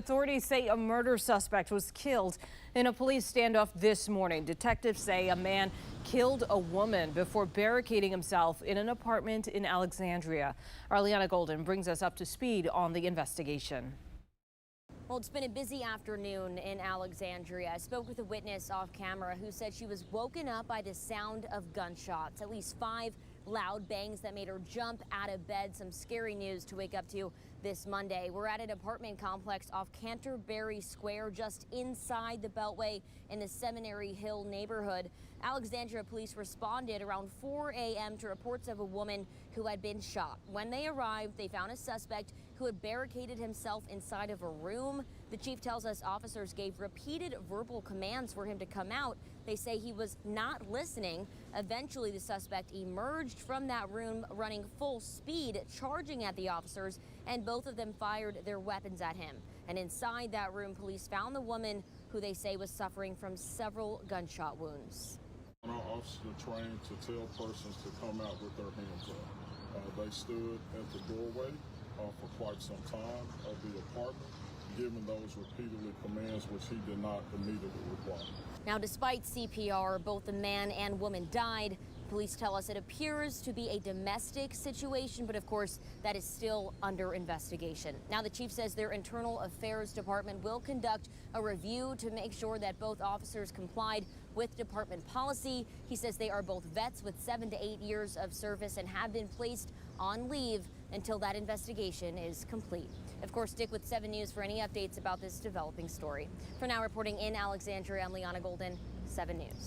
Authorities say a murder suspect was killed in a police standoff this morning. Detectives say a man killed a woman before barricading himself in an apartment in Alexandria. Arliana Golden brings us up to speed on the investigation. Well, it's been a busy afternoon in Alexandria. I spoke with a witness off camera who said she was woken up by the sound of gunshots, at least 5 loud bangs that made her jump out of bed. Some scary news to wake up to this Monday. We're at an apartment complex off Canterbury Square, just inside the Beltway in the Seminary Hill neighborhood. Alexandria police responded around 4 a.m. to reports of a woman who had been shot. When they arrived, they found a suspect who had barricaded himself inside of a room. The chief tells us officers gave repeated verbal commands for him to come out. They say he was not listening. Eventually, the suspect emerged from that room running full speed, charging at the officers, and both of them fired their weapons at him. And inside that room, police found the woman who they say was suffering from several gunshot wounds. Our officers are trained to tell persons to come out with their hands up. They stood at the doorway for quite some time of the apartment, giving those repeatedly commands which he did not immediately reply. Now, despite CPR, both the man and woman died. Police tell us it appears to be a domestic situation, but of course, that is still under investigation. Now, the chief says their internal affairs department will conduct a review to make sure that both officers complied with department policy. He says they are both vets with 7 to 8 years of service and have been placed on leave until that investigation is complete. Of course, stick with 7 News for any updates about this developing story. For now, reporting in Alexandria, I'm Liana Golden, 7 News.